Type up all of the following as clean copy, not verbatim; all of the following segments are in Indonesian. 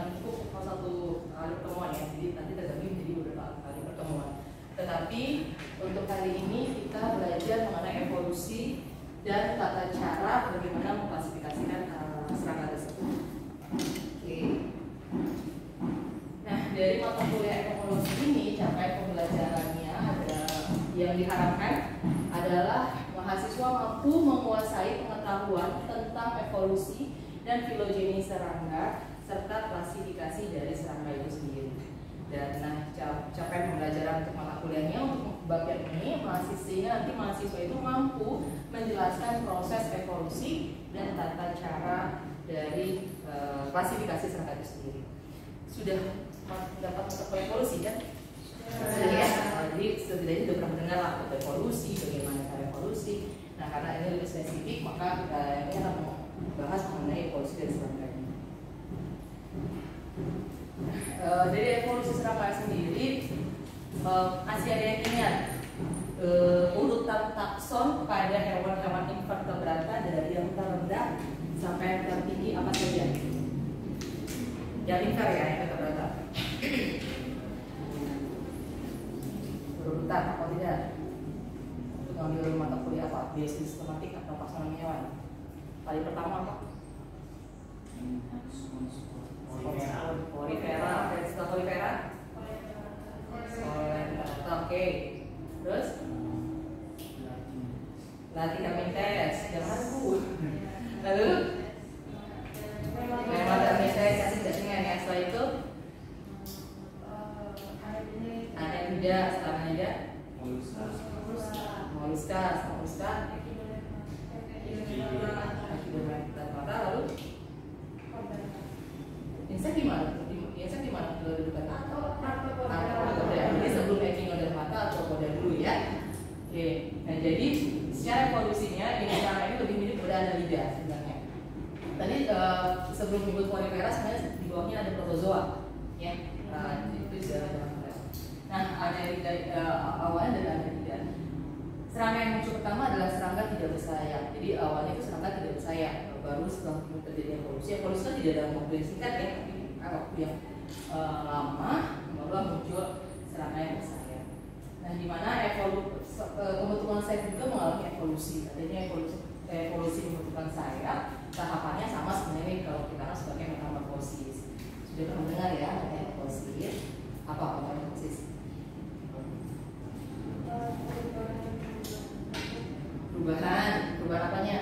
akan cukup satu kali pertemuan ya, jadi nanti terbagi menjadi beberapa kali pertemuan. Tetapi untuk kali ini kita belajar mengenai evolusi dan tata cara bagaimana mengklasifikasikan serangga tersebut. Oke. Nah, dari mata kuliah evolusi ini capaian pembelajarannya ada yang diharapkan adalah mahasiswa mampu menguasai pengetahuan tentang evolusi dan filogeni serangga serta klasifikasi dari serangga itu sendiri. Dan nah, capaian pembelajaran untuk mata kuliahnya untuk bagian ini mahasiswa itu mampu menjelaskan proses evolusi dan tata cara dari klasifikasi serangga itu sendiri. Sudah dapat mata kuliah evolusi kan? Ya, jadi setidaknya sudah pernah mendengar lah evolusi, bagaimana cara evolusi. Nah, karena ini lebih spesifik, maka kita akan membahas mengenai evolusi dari serangga ini. Dari evolusi serangga sendiri, masih ada yang ingat urutan takson pada hewan-hewan invertebrata dari yang terendah sampai yang tertinggi apa saja? Yang inver ya, invertebrata. Berurutan apa tidak? Untuk ngambil mata kuliah apa? Bias sistematik atau taksonomi hewan? Kali pertama apa? Porifera, Porifera, oke. Terus Latinamentes, jangan Bu. Lalu Latinamentes kasih jaringan ya. Setelah itu ada tidak, setelah ada Moluska, mata lalu insek gimana? Insek gimana? Dudukan ini sebelum Echinodermata atau Poda dulu ya. Oke, nah jadi secara evolusinya ini serangga ini lebih mirip pada Annelida sebenarnya. Tadi sebelum menyebut Porifera sebenarnya di bawahnya ada protozoa, ya. Itu sudah. Nah, Annelida awalnya dari Annelida. Serangga yang muncul pertama adalah serangga tidak bersayap. Jadi awalnya itu serangga tidak bersayap. Baru setelah terjadi evolusi kan tidak dalam waktu yang singkat ya, tapi waktu yang lama baru muncul serangga yang bersayap. Nah, di mana pembentukan sayap juga mengalami evolusi. Adanya evolusi pembentukan sayap, tahapannya sama sebenarnya kalau kita sebagai metamorfosis. Sudah pernah dengar ya metamorfosis? Apa metamorfosis? Perubahan apanya?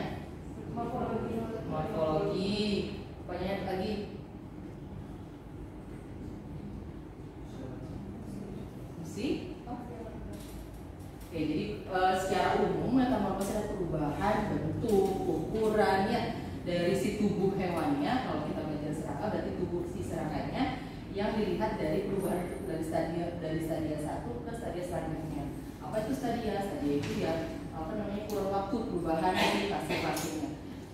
Morfologi. Apanya lagi? Fungsi? Oke, jadi secara umum metamorfosis adalah perubahan bentuk, ukurannya dari si tubuh hewannya. Kalau kita belajar serangga, berarti tubuh si serangkanya yang dilihat dari perubahan dari stadia 1 ke stadia selanjutnya. Apa itu stadia? Stadia itu ya kurun waktu perubahan dari fase-fasenya.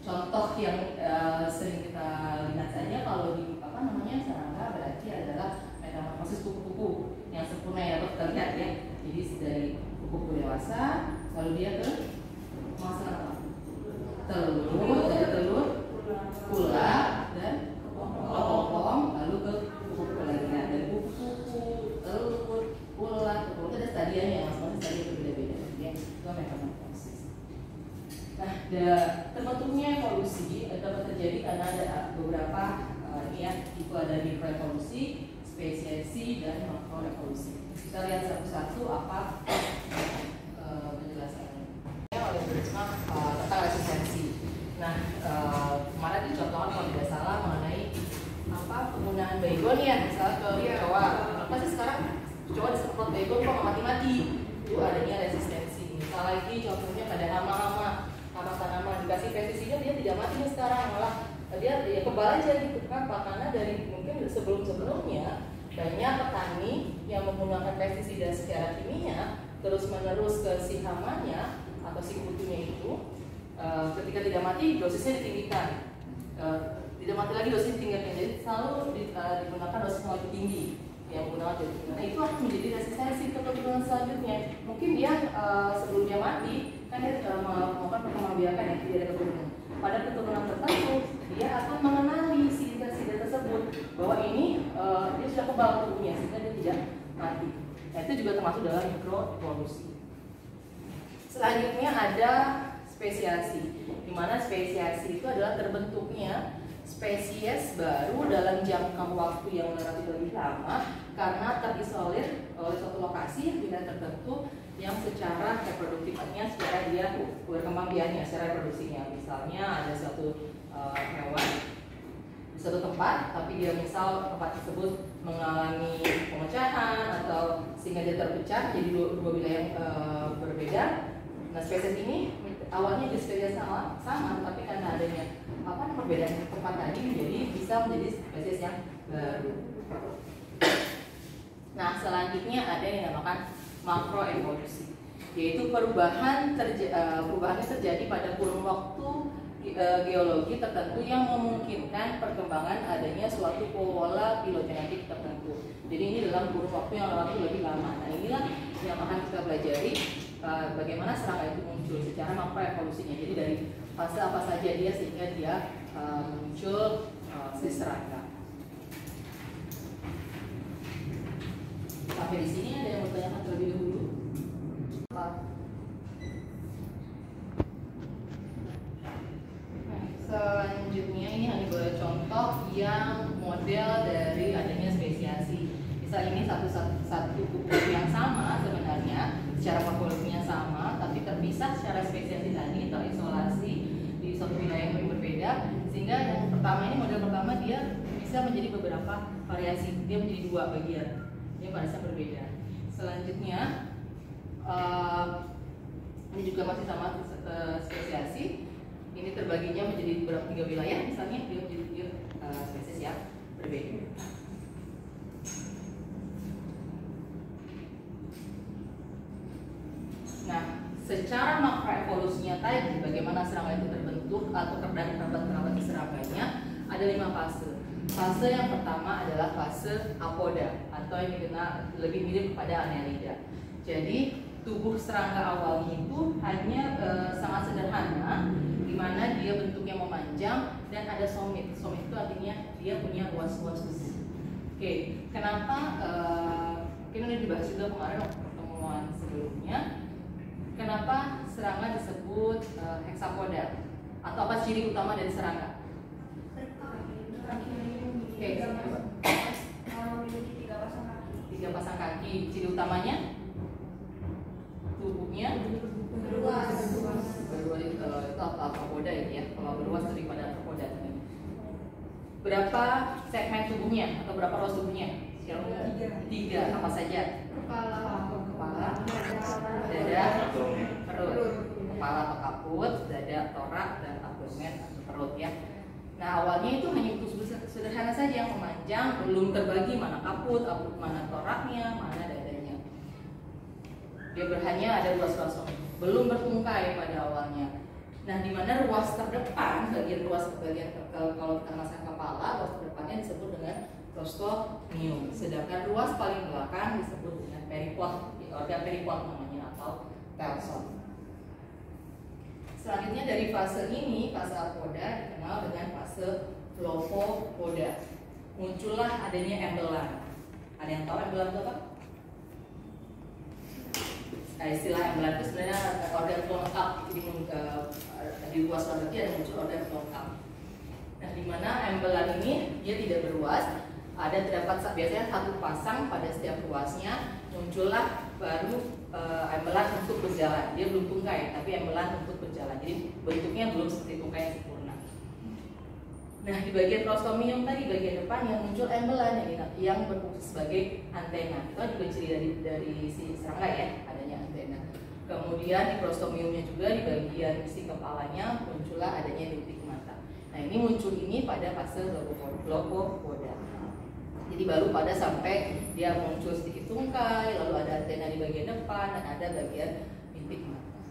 Contoh yang sering kita lihat saja kalau di serangga berarti adalah metamorfosis kupu-kupu yang sempurna ya, kita lihat ya. Jadi dari kupu-kupu dewasa lalu dia ke masa apa? Telur, dari telur, pula dan kepompong, lalu ke kupu-kupu lagi. Nah, dari kupu-kupu, telur, pula, kepompong itu ada stadianya, maksudnya stadia berbeda-beda ya. Itu metamorfosis. Nah, terbentuknya evolusi dapat terjadi karena ada beberapa itu ada mikroevolusi, spesiasi, dan makroevolusi. Kita lihat satu-satu apa penjelasannya. Oleh Britzma tentang resistensi. Nah, kemarin dicontohkan kalau tidak salah mengenai penggunaan baygon ya, misalnya ke kecoa. Pasti sekarang kecoa disemprot baygon kok mati-mati. Itu adanya resistensi. Misal lagi contohnya pada hama-hama tanaman dikasih pestisida dia tidak mati sekarang, malah dia ya kebal aja gitu kan. Karena dari mungkin sebelum-sebelumnya banyak petani yang menggunakan pestisida secara kimia terus menerus ke si hamanya atau si kutunya itu, ketika tidak mati dosisnya ditinggikan, tidak mati lagi dosisnya ditinggikan, jadi selalu digunakan dosis yang lebih tinggi yang menggunakan dosis. Nah, itu akan menjadi resistensi ke keturunan selanjutnya. Mungkin dia sebelum dia mati kan dia melakukan perkembangbiakan ya, tidak ada keturunan. Pada keturunan tertentu dia akan mengenali sida-sida tersebut sebut bahwa ini dia sudah kebal tubuhnya sehingga dia tidak mati. Nah, itu juga termasuk dalam mikroevolusi. Selanjutnya ada spesiasi, di mana spesiasi itu adalah terbentuknya spesies baru dalam jangka waktu yang relatif lebih lama karena terisolir oleh suatu lokasi wilayah tertentu yang secara reproduktifnya, secara dia berkembang biaknya, secara reproduksinya. Misalnya ada suatu hewan di suatu tempat, tapi dia misal tempat tersebut mengalami pemecahan atau sehingga dia terpecah jadi dua wilayah yang berbeda. Nah, spesies ini awalnya di spesies sama, tapi karena adanya perbedaan tempat tadi jadi bisa menjadi spesies yang baru. Nah, selanjutnya ada yang dinamakan makroevolusi, yaitu perubahannya terjadi pada kurun waktu geologi tertentu yang memungkinkan perkembangan adanya suatu pola filogenetik tertentu. Jadi ini dalam kurun waktu yang relatif lebih lama. Nah, inilah yang akan kita pelajari bagaimana serangga itu muncul secara makroevolusinya. Jadi dari fase apa saja dia sehingga dia muncul si serangga. Sampai di sini ada yang mau tanyakan terlebih dahulu? Selanjutnya ini hanya beberapa contoh yang model dari adanya spesiasi. Misal ini satu kutub yang sama sebenarnya, secara morfologinya sama, tapi terpisah secara spesiasi tadi, terisolasi di suatu wilayah yang berbeda. Sehingga yang pertama ini, model pertama dia bisa menjadi beberapa variasi, dia menjadi dua bagian, dia variasinya berbeda. Selanjutnya ini juga masih sama spesiasi. Ini terbaginya menjadi beberapa 3 wilayah, misalnya dia menjadi spesies yang berbeda. Nah, secara makroevolusinya tadi, bagaimana serangga itu terbentuk atau kerabat serangganya, ada 5 fase. Fase yang pertama adalah fase apoda atau yang dikenal lebih mirip kepada Annelida. Jadi tubuh serangga awalnya itu hanya sangat sederhana, di mana dia bentuknya memanjang dan ada somit. Somit itu artinya dia punya ruas-ruas khusus. Oke, kenapa? Mungkin udah dibahas juga kemarin waktu pertemuan sebelumnya. Kenapa serangga disebut hexapoda? Atau apa ciri utama dari serangga? Oke, tiga pasang kaki. Ciri utamanya? Tubuhnya berluas. Berluas itu arthropoda ya. Kalau berluas daripada arthropoda. Berapa segmen tubuhnya atau berapa ruas tubuhnya? Tiga. Apa saja? Kepala, dada, perut. Kepala atau kaput, dada, torak, dan abdomen atau perut ya. Nah, awalnya itu hanya bentuk sederhana saja, memanjang, belum terbagi mana kaput, mana toraknya, mana dadanya. Dia hanya ada ruas-ruas, belum bertungkai pada awalnya. Nah, di mana ruas terdepan, kalau kita masang kepala, ruas terdepannya disebut dengan prostomium. Sedangkan ruas paling belakang disebut dengan peripod, organ peripod namanya atau telson. Selanjutnya dari fase ini, fase apoda dikenal dengan fase Phlopopoda. Muncullah adanya embelan. Ada yang tahu embelan itu apa? Nah, istilah embelan itu sebenarnya organ pelengkap. Jadi di ruas berarti ada muncul organ pelengkap. Nah, di mana embelan ini dia tidak berruas, terdapat biasanya satu pasang pada setiap ruasnya. Muncullah baru embelan untuk berjalan. Dia belum tungkai, tapi embelan untuk berjalan. Jadi bentuknya belum seperti tungkai yang sempurna. Nah, di bagian prostomium tadi, bagian depan yang muncul embelan yang berfungsi sebagai antena. Itu juga ciri dari si serangga ya, adanya antena. Kemudian di prostomiumnya juga di bagian isi kepalanya muncullah adanya titik mata. Nah, ini muncul ini pada fase Phlopopoda. Jadi baru pada sampai dia muncul sedikit tungkai, lalu ada antena di bagian depan dan ada bagian bintik mata.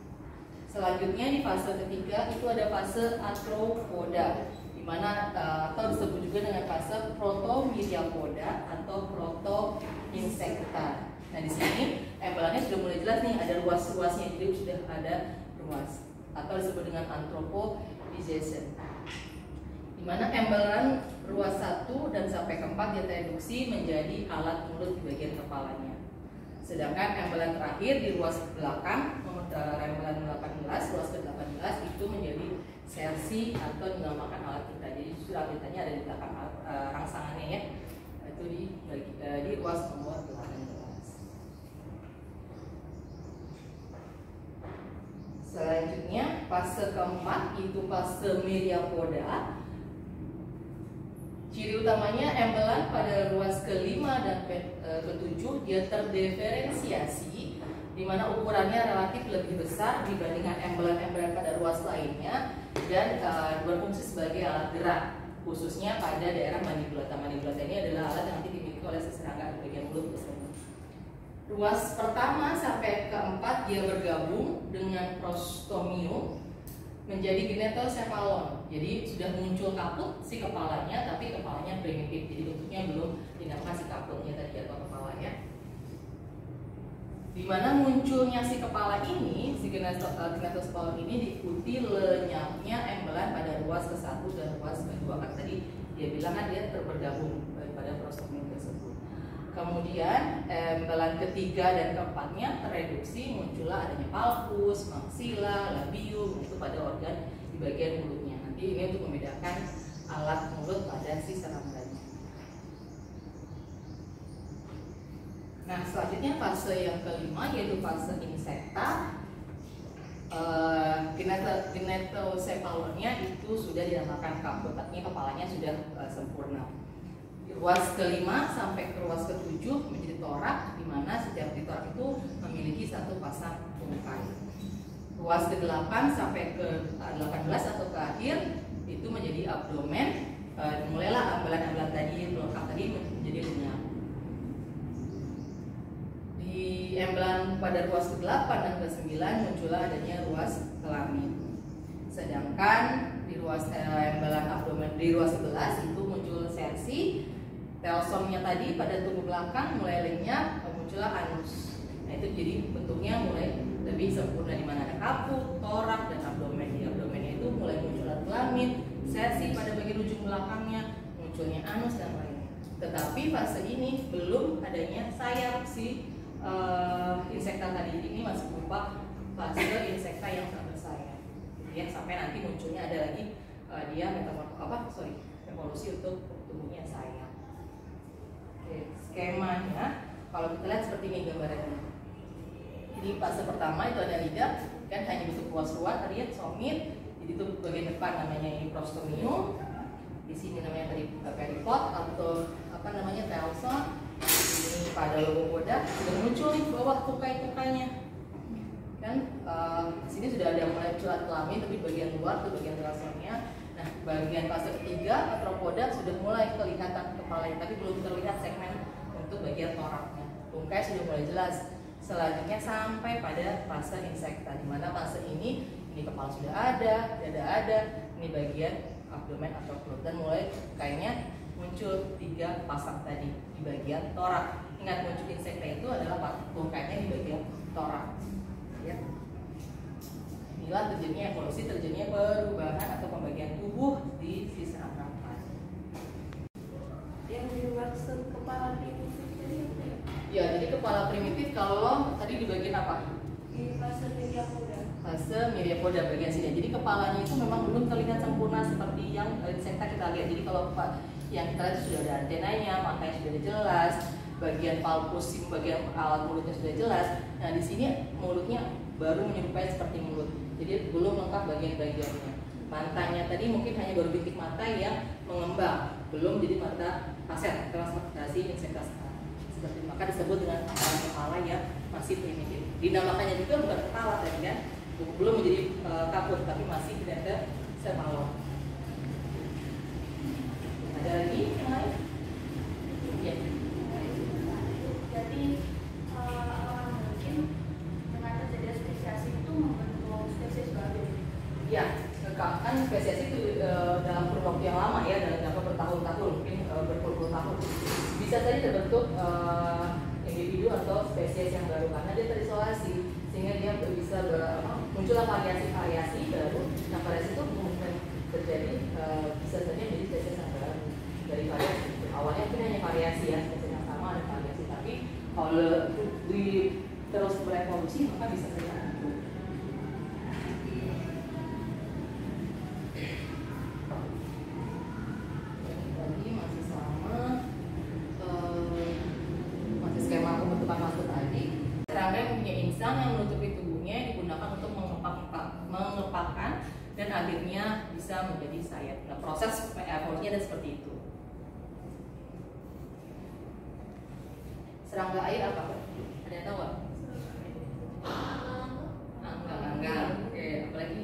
Selanjutnya di fase ketiga itu ada fase Arthropoda, di mana atau disebut juga dengan fase Protomyriapoda atau Protoinsecta. Nah, di sini embelannya sudah mulai jelas nih, ada ruas-ruasnya, jadi sudah ada ruas atau disebut dengan anthropomorphism. Di Dimana embelan ruas 1 dan sampai ke 4 dia tereduksi menjadi alat mulut di bagian kepalanya. Sedangkan embelan terakhir di ruas belakang, embelan 18, ruas ke-18 itu menjadi sersi atau dinamakan alat kita. Jadi surat tintanya ada di belakang rangsangannya ya. Itu di ruas nomor 18. Selanjutnya fase keempat itu fase myriapoda. Ciri utamanya embelan pada ruas ke-5 dan ke-7 dia terdiferensiasi, di mana ukurannya relatif lebih besar dibandingkan embelan-embelan pada ruas lainnya dan berfungsi sebagai alat gerak, khususnya pada daerah mandibulat. Mandibulat ini adalah alat yang nanti dimiliki oleh si serangga di bagian mulut tersebut. Ruas pertama sampai ke-4 dia bergabung dengan prostomium menjadi genetocephalon. Jadi sudah muncul kaput si kepalanya, tapi kepalanya primitif. Jadi bentuknya belum dinamakan si kaputnya tadi atau kepala ya. Di mana munculnya si kepala ini, si genetocephalon ini diikuti lenyapnya embelan pada ruas ke-1 dan ruas ke-2. Kan tadi dia bilang kan dia bergabung pada prostomium tersebut. Kemudian embelan ketiga dan keempatnya tereduksi, muncullah adanya palpus, maxilla, labium itu pada organ di bagian mulutnya. Nanti ini untuk membedakan alat mulut pada si serangganya. Nah selanjutnya fase yang kelima yaitu fase insekta. Genetocephalonnya itu sudah dinamakan kaput, artinya kepalanya sudah sempurna. Ruas ke-5 sampai ke ruas ke-7 menjadi torak, di mana setiap di torak itu memiliki satu pasang tungkai. Ruas ke-8 sampai ke-18 atau ke akhir itu menjadi abdomen. Mulailah embelan-embelan tadi melengkap tadi menjadi lenyap. Di embelan pada ruas ke-8 dan ke-9 muncullah adanya ruas kelamin. Sedangkan di ruas embelan abdomen di ruas 11 itu muncul sersi. Telsomnya tadi pada tubuh belakang mulai lenyap, muncullah anus. Nah itu jadi bentuknya mulai lebih sempurna, di mana ada kaput, torak, dan abdomen. Di abdomennya itu mulai muncul kelamin, sersi pada bagian ujung belakangnya, munculnya anus dan lainnya. Tetapi fase ini belum adanya sayap si insekta tadi. Ini masih berupa fase insekta yang tak bersayap. Ya, sampai nanti munculnya ada lagi dia evolusi untuk tubuhnya sayap. Oke, skemanya kalau kita lihat seperti ini gambarannya. Jadi fase pertama itu ada lidah, kan hanya bentuk ruas-ruas tadi ya, somit. Jadi itu bagian depan namanya ini prostomium. Di sini namanya tadi peripod atau apa namanya telson. Ini pada lobopoda sudah muncul di bawah tukai-tukainya. Kan di sini sudah ada mulai muncul kelamin, tapi bagian luar itu bagian telsonnya. Nah, bagian fase ketiga arthropoda sudah mulai kelihatan kepalanya, tapi belum terlihat segmen untuk bagian toraknya. Tungkai sudah mulai jelas. Selanjutnya sampai pada fase insekta, di mana fase ini kepala sudah ada, dada ada, ini bagian abdomen atau perut, dan mulai kayaknya muncul 3 pasang tadi di bagian torak. Ingat, muncul insekta itu adalah tungkainya di bagian torak. Ya. Inilah terjadinya evolusi, terjadinya perubahan atau pembagian tubuh di si serangga. Yang dimaksud kepala primitif tadi apa ya? Ya, jadi kepala primitif kalau tadi di bagian apa? Di fase myriapoda. Fase myriapoda bagian sini. Jadi kepalanya itu memang belum terlihat sempurna seperti yang insekta kita lihat. Jadi kalau yang kita lihat sudah ada antenanya, matanya sudah jelas, bagian palpus, bagian alat mulutnya sudah jelas. Nah, di sini mulutnya baru menyerupai seperti mulut. Jadi belum lengkap bagian-bagiannya. Matanya tadi mungkin hanya baru bintik mata yang mengembang, belum jadi mata kaset transplantasi insekta seperti maka disebut dengan kepala yang masih primitif. Dinamakannya juga bukan kepala tadi kan, belum menjadi kaput, tapi masih genetocephalon. Ada lagi yang lain? Ya. Jadi mungkin dengan terjadi spesiasi itu membentuk spesies baru. Ya, kan spesies itu dalam kurun waktu yang lama ya, dalam jangka bertahun-tahun, mungkin berpuluh-puluh tahun, bisa saja terbentuk individu atau spesies yang baru karena dia terisolasi, sehingga dia bisa muncullah variasi-variasi baru. Nah, variasi itu terjadi bisa saja menjadi spesies yang baru dari variasi. Awalnya mungkin hanya variasi ya, spesies yang sama ada variasi, tapi kalau terus berevolusi maka bisa saja itu. Tadi masih sama, masih skema pembentukan masker tadi. Serangga yang mempunyai insang yang menutupi tubuhnya digunakan untuk mengepakkan dan akhirnya bisa menjadi sayap. Nah, proses evolusinya ada seperti itu. Serangga air apa? Ada yang tahu nggak? Anggang. Oke, apalagi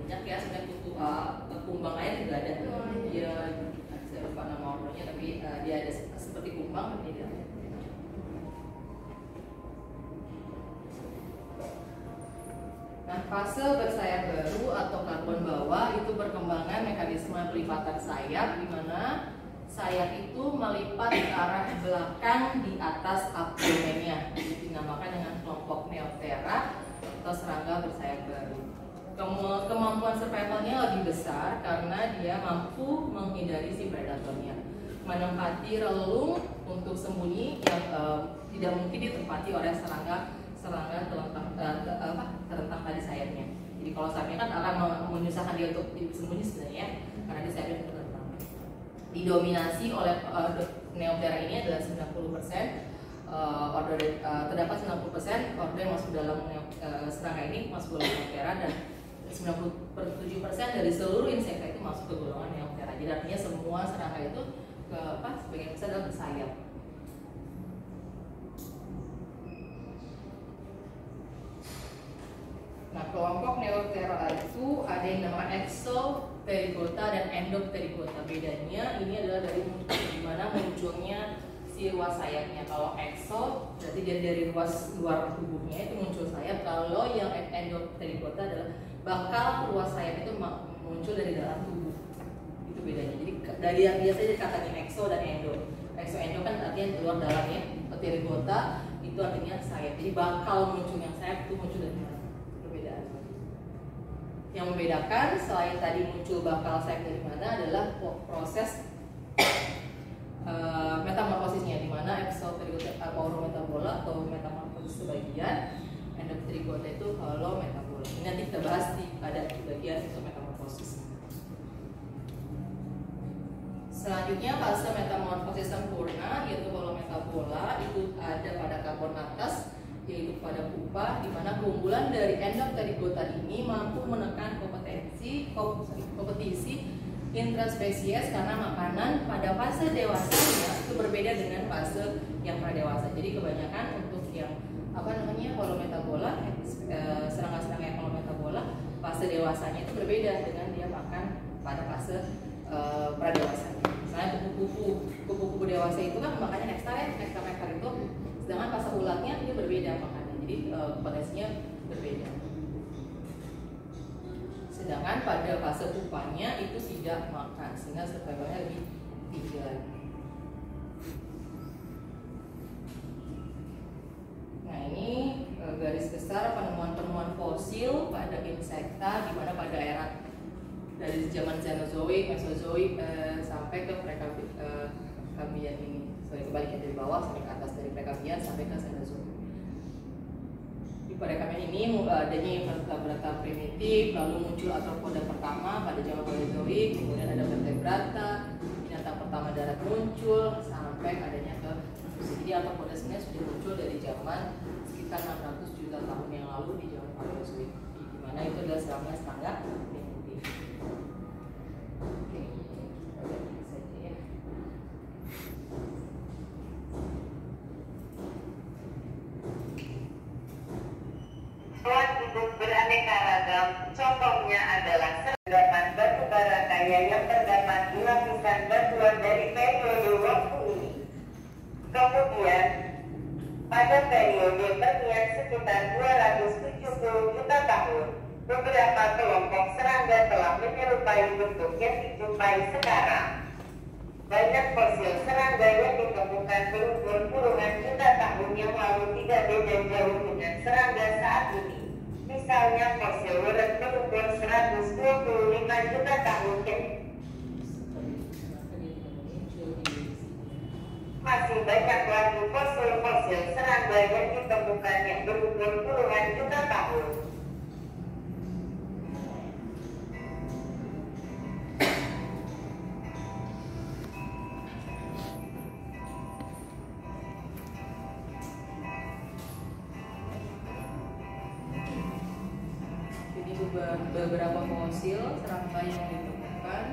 banyak ya sebenarnya kumbang air juga ada. Dia saya lupa nama orangnya, tapi dia ada seperti kumbang tapi tidak. Nah, fase bersayap baru atau karbon bawah itu perkembangan mekanisme pelipatan sayap, di mana sayap itu melipat ke arah belakang di atas abdomennya. Dinamakan dengan kelompok Neoptera atau serangga bersayap baru. Kemampuan survivalnya lebih besar karena dia mampu menghindari si predatornya, menempati relung untuk sembunyi yang tidak mungkin ditempati oleh serangga terentang tadi sayapnya. Jadi kalau sayapnya kan akan menyusahkan dia untuk sembunyi sebenarnya, karena dia sayapnya terentang. Didominasi oleh Neoptera ini adalah 90%. Terdapat 90% order yang masuk dalam serangga ini masuk dalam Neoptera, dan 97% dari seluruh insekta itu masuk ke golongan Neoptera. Jadi artinya semua serangga itu sebagian besar adalah bersayap. Nah, kelompok Neoptera itu ada yang namanya Exopterygota dan Endopterygota. Bedanya ini adalah dari gimana munculnya si ruas sayapnya. Kalau exo berarti dia dari luar tubuhnya itu muncul sayap. Kalau yang Endopterygota adalah bakal ruas sayap itu muncul dari dalam tubuh. Itu bedanya. Jadi dari yang biasanya dikatakan exo dan endo. Exo endo kan artinya di luar dalam ya. Pterygota itu artinya sayap. Jadi bakal munculnya sayap itu muncul dari dalam. Yang membedakan selain tadi muncul bakal sayap dari mana adalah proses metamorfosisnya, di mana Exopterygota holometabolo atau metamorfosis sebagian, Endopterygota itu holometabola. Ini nanti kita bahas pada bagian untuk metamorfosis. Selanjutnya fase metamorfosis sempurna yaitu holometabola, itu ada pada karbon atas yaitu pada pupa, di mana keunggulan dari Endopterygota ini mampu menekan kompetisi intraspesies karena makanan pada fase dewasanya itu berbeda dengan fase yang pradewasa. Jadi kebanyakan untuk yang holometabola, serangga-serangga yang holometabola, fase dewasanya itu berbeda dengan dia makan pada fase pradewasa. Misalnya kupu-kupu dewasa itu kan makannya nektar itu, sedangkan fase ulatnya itu berbeda makannya, jadi kompetensinya berbeda. Sedangkan pada fase pupanya itu tidak makan, sehingga survivalnya lebih tinggi lagi. Nah, ini garis besar penemuan-penemuan fosil pada insekta, di mana pada era dari zaman Cenozoik, Mesozoik sampai ke Prekambian ini. Kebalikan dari bawah sampai ke atas, dari Prekambian sampai ke Cenozoik. Di Prekambian ini adanya vertebrata primitif, lalu muncul arthropoda pertama pada zaman Paleozoik, kemudian ada vertebrata, binatang pertama darat muncul sampai adanya ke manusia. Jadi arthropoda sebenarnya sudah muncul dari zaman sekitar 600 juta tahun yang lalu di zaman Paleozoik, di mana itu adalah serangga primitif. Oke, ini saja ya. Hewan hidup beraneka ragam, contohnya adalah terdapat batu bara kaya yang terdapat di lapisan batuan dari periode waktu ini. Kemudian, pada periode Permian sekitar 270 juta tahun, beberapa kelompok serangga telah menyerupai bentuk yang dijumpai sekarang. Banyak fosil serangga yang ditemukan berumur puluhan juta tahun yang lalu tidak beda jauh dengan serangga saat ini. Misalnya fosil uret berukur 125 juta tahun. Masih banyak lagi fosil-fosil serangga yang ditemukan yang berukur puluhan juta tahun. Ini beberapa fosil serangga yang ditemukan.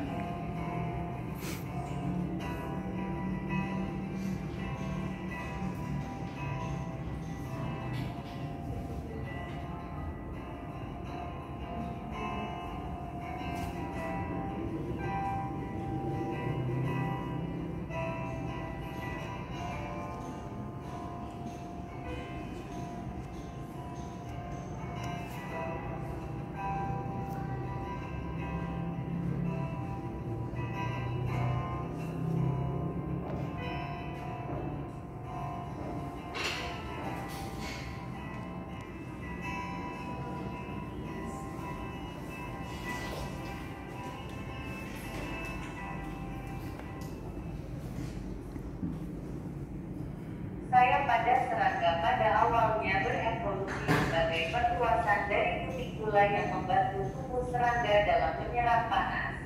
Sayap pada serangga pada awalnya berevolusi sebagai perluasan dari kutikula yang membantu tubuh serangga dalam menyerap panas.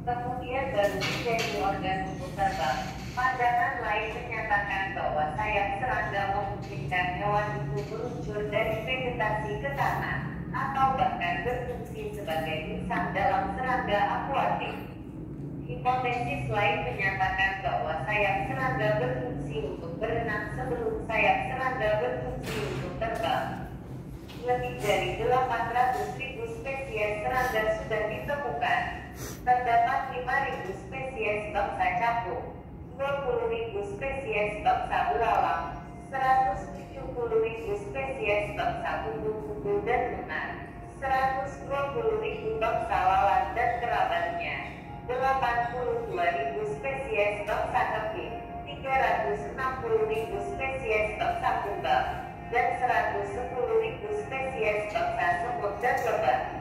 Kemudian baru menjadi organ untuk terbang. Pandangan lain menyatakan bahwa sayap serangga memungkinkan hewan itu meluncur dari vegetasi ke tanah, atau bahkan berfungsi sebagai insang dalam serangga akuatik. Hipotesis lain menyatakan bahwa sayap serangga berfungsi untuk berenang sebelum sayap serangga berfungsi untuk terbang. Lebih dari 800.000 spesies serangga sudah ditemukan. Terdapat 5.000 spesies bangsa capung, 20.000 spesies bangsa belalang, 170.000 spesies bangsa kupu-kupu dan lunak, 120.000 bangsa lalat dan kerabatnya, 82.000 spesies bangsa kepik, 360.000 spesies bangsa kumbang, dan 110.000 spesies bangsa semut dan lebah.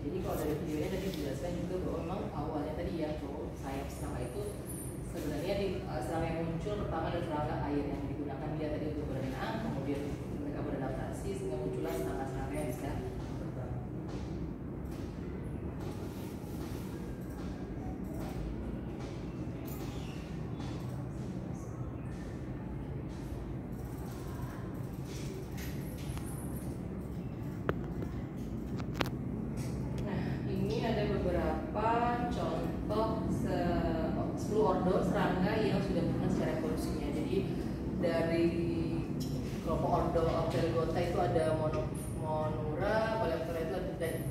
Jadi kalau dari videonya tadi dijelaskan juga bahwa memang awalnya tadi ya bahwa sayap serangga itu sebenarnya serangga yang muncul pertama adalah serangga air yang digunakan dia tadi untuk berenang, kemudian mereka beradaptasi sehingga muncullah serangga-serangga yang bisa terbang. Ada beberapa contoh 10 ordo serangga yang sudah punah secara evolusinya. Jadi dari kelompok ordo Pterygosa itu ada Monura, Paleoptera itu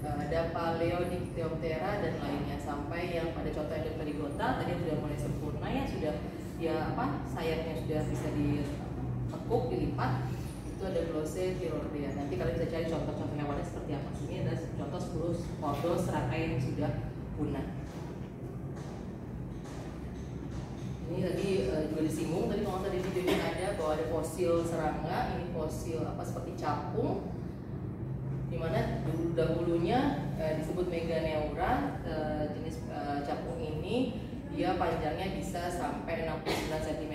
ada Paleodictyoptera dan lainnya, sampai yang pada contoh Pterygosa tadi sudah mulai sempurna ya, sudah sayapnya sudah bisa ditekuk, dilipat. Itu ada Glossopteroidea. Nanti kalian bisa cari contoh-contoh hewannya seperti apa. Ini ada contoh 10 ordo serangga yang sudah punah. Ini tadi juga disinggung tadi kalau tadi di video ada bahwa ada fosil serangga. Ini fosil seperti capung, dimana dahulunya disebut Meganeura. Jenis capung ini dia panjangnya bisa sampai 69 cm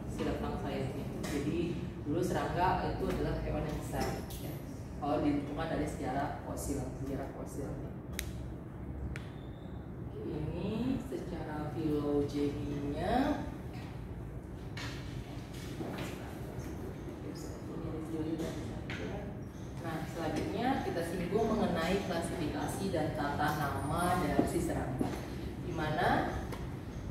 sirip sayapnya. Jadi dulu serangga itu adalah hewan yang besar ya. kalau ditentukan dari sejarah fosil. Ini secara filogeninya. Nah, selanjutnya kita singgung mengenai klasifikasi dan tata nama dari si serangga. Di mana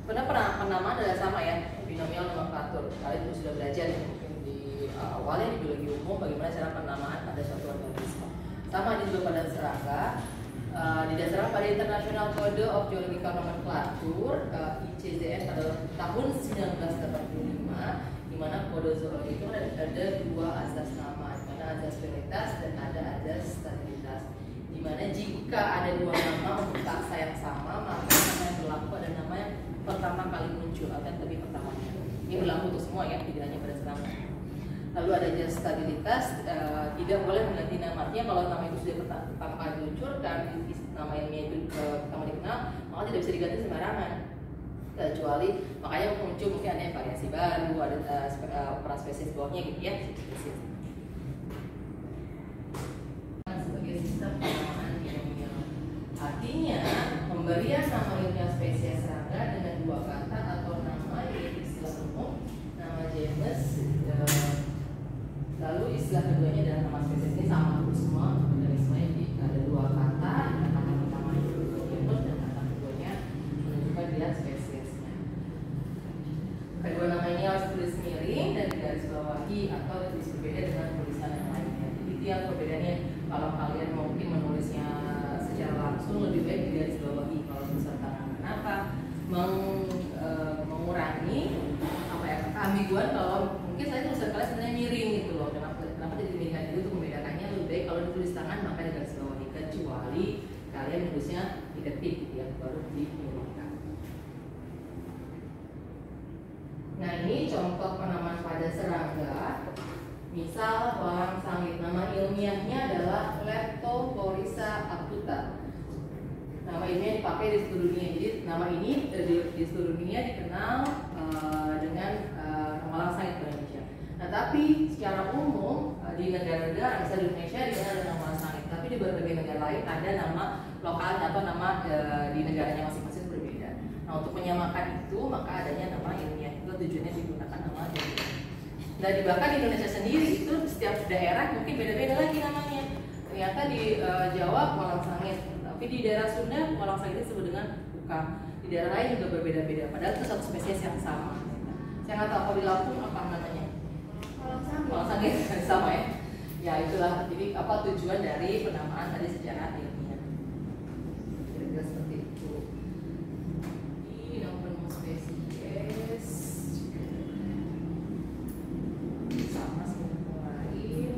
penamaan adalah sama ya, binomial nomenklatur. Kalian sudah belajar mungkin di awalnya di biologi umum bagaimana cara penamaan pada suatu organisme. Sama juga pada serangga. Didasarkan pada International Code of Geological Nomenclature (ICZN) pada tahun 1985, di mana kode zoologi itu ada dua asas nama, di mana asas prioritas dan ada asas stabilitas. Di mana jika ada dua nama untuk taksa yang sama, maka nama yang berlaku pada nama yang pertama kali muncul atau lebih pertamanya. Ini berlaku untuk semua ya, tidak hanya pada serangga. Lalu ada asas stabilitas, tidak boleh mengganti nama. Artinya kalau nama itu sudah pertama kali diluncurkan, nama ilmiah itu pertama dikenal, maka tidak bisa diganti sembarangan. Kecuali makanya muncul mungkin ada variasi baru, ada peran spesies bawahnya gitu ya, spesies. Sebagai sistem penamaan ilmiah, artinya pemberian nama ilmiah spesies serangga dengan dua kata atau nama yaitu istilah umum, nama genus. Lalu istilah keduanya adalah nama spesies. Ini sama semua organismenya, jadi ada dua kata pertama itu genus dan kata keduanya menunjukkan dia spesiesnya. Kedua nama ini harus tulis miring dan digaris bawahi atau tulis berbeda dengan tulisan yang lainnya. Jadi itu yang perbedaannya. Kalau kalian mungkin menulisnya secara langsung lebih baik digaris bawahi kalau tulisan tangan. Kenapa? Mengurangi apa ya, keambiguan kalau mungkin saya tulisan kalian sebenarnya miring gitu loh. Kenapa jadi miringkan itu? Untuk membedakannya lebih baik kalau ditulis tangan maka digaris bawahi, kecuali kalian menulisnya diketik gitu ya, baru dimiringkan. Nah, ini contoh penamaan pada serangga. Misal walang sangit, nama ilmiahnya adalah Leptophorisa acuta. Nama ilmiah dipakai di seluruh dunia. Jadi nama ini di seluruh dunia dikenal dengan walang sangit Indonesia. Nah, tapi secara umum di negara-negara, misalnya di Indonesia dikenal dengan walang sangit. Tapi di berbagai negara lain ada nama lokalnya atau nama di negaranya masing-masing berbeda. Nah, untuk menyamakan itu maka adanya nama ilmiah. Itu tujuannya digunakan nama ilmiah. Nah, bahkan di Indonesia sendiri itu setiap daerah mungkin beda-beda lagi namanya. Ternyata di Jawa walang sangit, tapi di daerah Sunda walang sangit disebut dengan buka. Di daerah lain juga berbeda-beda. Padahal itu satu spesies yang sama. Saya nggak tahu kalau di Lampung apa namanya. Walang sangit sama ya. Ya itulah. Jadi apa tujuan dari penamaan tadi secara ilmiah. Kira-kira seperti itu. Ini nama penemu spesies. Sama seperti lain.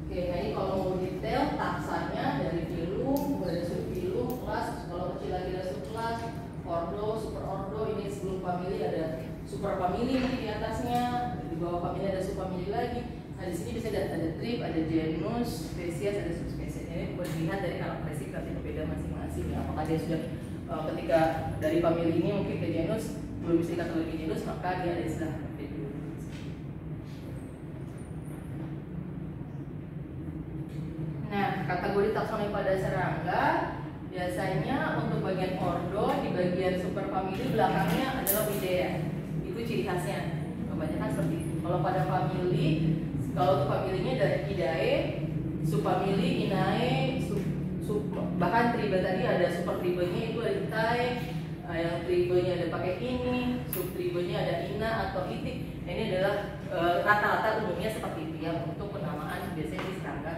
Oke, nah ini kalau mau detail taksanya dari filum, dari subfilum, kelas, kalau kecil lagi ada subkelas, ordo, superordo, ini sebelum famili ada superfamili di atasnya, di bawah famili ada subfamili lagi. Nah di sini bisa ada trip, ada genus, spesies, ada subspesies. Ini dilihat dari karakteristik nanti berbeda masing-masing. Ya. Apakah dia sudah ketika dari famili ini mungkin ke genus belum bisa dikategorikan genus, maka dia ada istilah individu. Nah, kategori taksonomi pada serangga biasanya untuk bagian ordo di bagian superfamili belakangnya adalah widea. Itu ciri khasnya. Kebanyakan seperti itu. Kalau pada famili, kalau untuk familinya dari Idae, subfamili, Inae, bahkan tribe tadi ada supertribenya itu ada Itae, yang tribenya ada pakai ini, subtribenya ada Ina atau Itik. Ini adalah rata-rata umumnya seperti itu ya untuk penamaan biasanya di serangga.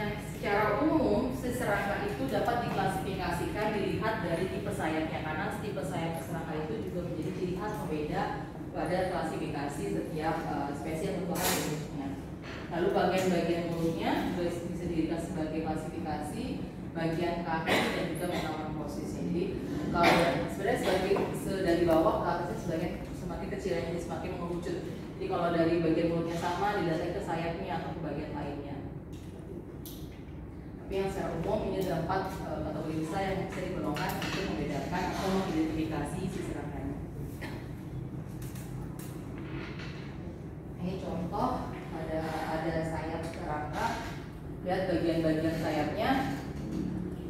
Nah, secara umum serangga itu dapat diklasifikasikan dilihat dari tipe sayapnya, karena tipe sayap serangga itu juga menjadi ciri khas pembeda pada klasifikasi setiap spesies atau jenisnya. Lalu bagian-bagian mulutnya juga bisa dilihat sebagai klasifikasi, bagian kaki dan juga metamorfosisnya. Jadi kalau sebenarnya dari bawah ke atasnya sebagai semakin kecilnya jadi semakin mengerucut. Jadi kalau dari bagian mulutnya sama, dilihat ke sayapnya atau ke bagian lainnya. Tapi yang secara umum ini ada 4 kategori besar yang bisa digolongkan untuk membedakan atau mengidentifikasi si serangkanya. Ini contoh ada sayap serangga. Lihat bagian-bagian sayapnya.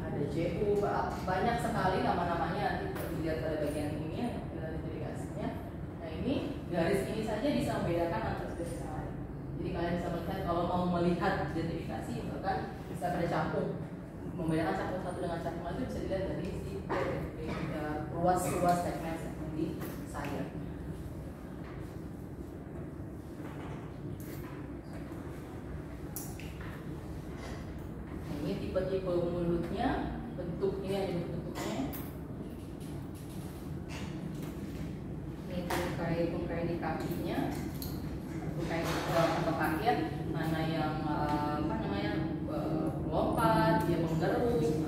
Ada CU, banyak sekali nama-namanya, nanti dilihat pada bagian ini identifikasinya. Nah ini garis ini saja bisa membedakan antara spesies yang lain. Jadi kalian bisa melihat kalau mau melihat identifikasi, bahkan bisa pada capung, membedakan capung satu dengan capung lain itu bisa dilihat dari si ruas-ruas segmen di sayap. Ini tipe-tipe mulutnya, bentuk ini ada bentuknya. Ini tungkai di kakinya, tungkai di kakinya, mana yang lompat, dia menggerus,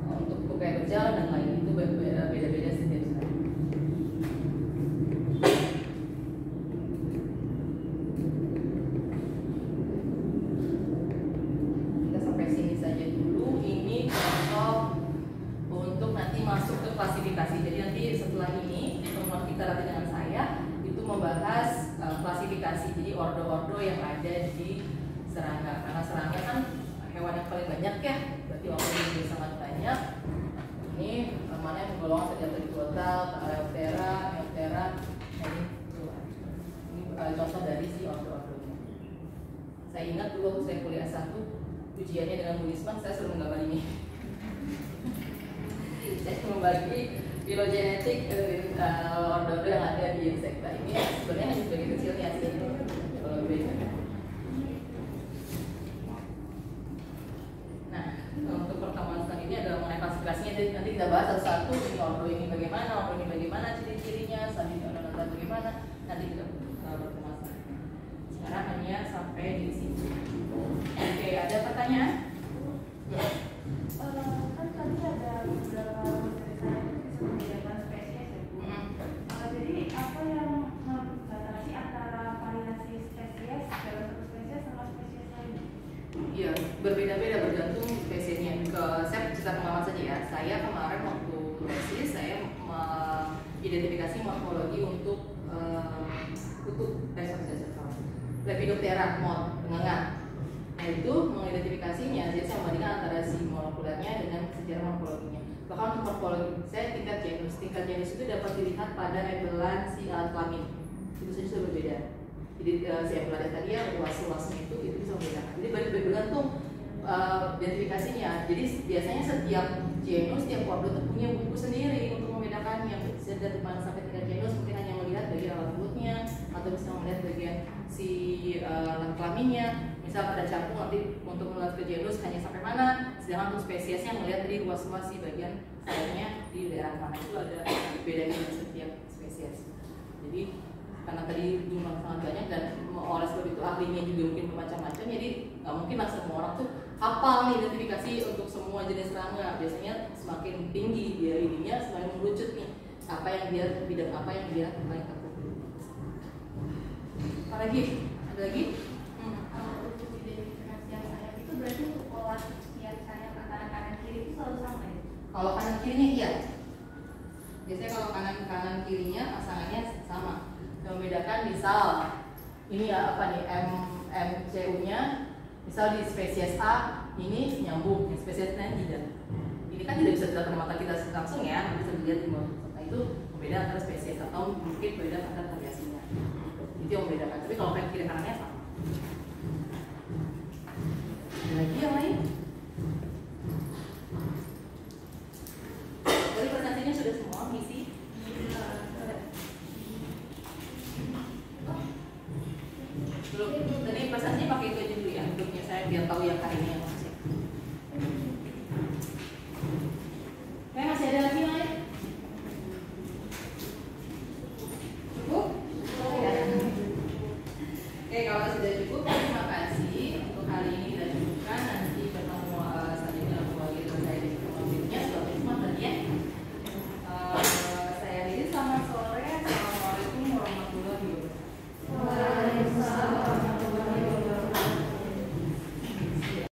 untuk tungkai berjalan dan lain itu beda-beda setiap saya. Kita sampai sini saja dulu. Ini contoh untuk nanti masuk ke klasifikasi. Jadi nanti setelah ini pertemuan kita nanti dengan saya itu membahas klasifikasi. Jadi ordo-ordo yang ada di serangga. Karena serangga kan hewan yang paling banyak ya, berarti ordonya juga sangat banyak. Ini mana yang menggolongkan terjatuh di total, Aleoptera, Neoptera. Nah ini contoh dari si ordo-ordonya. Saya ingat dulu waktu saya kuliah S1 ujiannya dengan Bu Lisman, saya selalu menggambar ini. Saya membagi filogenetik ordo-ordo yang ada di insekta ini. Sebenarnya hanya sebagai kecilnya sih. Kalau beda. Nah, untuk pertemuan selanjutnya adalah mengenai klasifikasinya. Jadi nanti kita bahas satu-satu ini ordo ini bagaimana ciri-cirinya, selanjutnya ordo bagaimana. Nanti kita bertemuan. Sekarang hanya sampai di sini. Oke, ada pertanyaan? Ya. Kan tadi ada beberapa dari saya itu bisa membedakan spesies ya Bu. Jadi apa yang membatasi antara variasi spesies dalam satu spesies sama spesies lain? Iya, berbeda-beda bergantung spesiesnya. Saya cerita pengalaman saja ya. Saya kemarin waktu tesis saya mengidentifikasi morfologi untuk Lepidoptera penganga. Nah itu mengidentifikasinya, jadi saya membandingkan antara si molekulernya dengan sejarah morfologinya. Bahkan untuk morfologi saya tingkat genus itu dapat dilihat pada ebelan si alat kelamin. Itu saja sudah berbeda. Jadi si ebelan tadi ya luas-luasnya itu bisa membedakan. Jadi bergantung identifikasinya. Jadi biasanya setiap genus, setiap ordo itu punya buku sendiri untuk membedakannya. Bisa dari mana sampai tingkat genus mungkin hanya melihat bagian alat mulutnya atau bisa melihat bagian si kelaminnya. Misal pada capung nanti untuk melihat ke genus hanya sampai mana, sedangkan untuk spesiesnya melihat dari luas-luas si bagian sayapnya di daerah mana. Itu ada bedanya dari setiap spesies. Jadi karena tadi jumlah sangat banyak dan oleh sebab itu ahlinya juga mungkin bermacam-macam, jadi nggak mungkin lah semua orang tuh hafal nih identifikasi untuk semua jenis serangga. Biasanya semakin tinggi dia ininya semakin mengerucut nih apa yang dia bidang apa yang dia paling takut. Apa lagi? Ada lagi? Untuk identifikasi yang sayap itu berarti untuk pola setiap sayap antara kanan kiri itu selalu sama ya? Kalau kanan kirinya iya. Biasanya kalau kanan kirinya pasangannya sama. Yang membedakan misal ini ya apa nih MCU-nya misal di spesies A ini nyambung, di spesies lain tidak. Ini kan tidak bisa dilihat mata kita langsung ya, bisa dilihat di mata. Itu berbeda antara spesies atau mungkin berbeda antara variasinya. Itu yang membedakan. Tapi kalau kanan kiri kanannya sama. Ada lagi yang lain? Jadi presentasinya sudah semua misi. Belum. Tadi presentasinya pakai itu aja dulu ya, untuknya saya biar tahu yang hari ini yang maksudnya.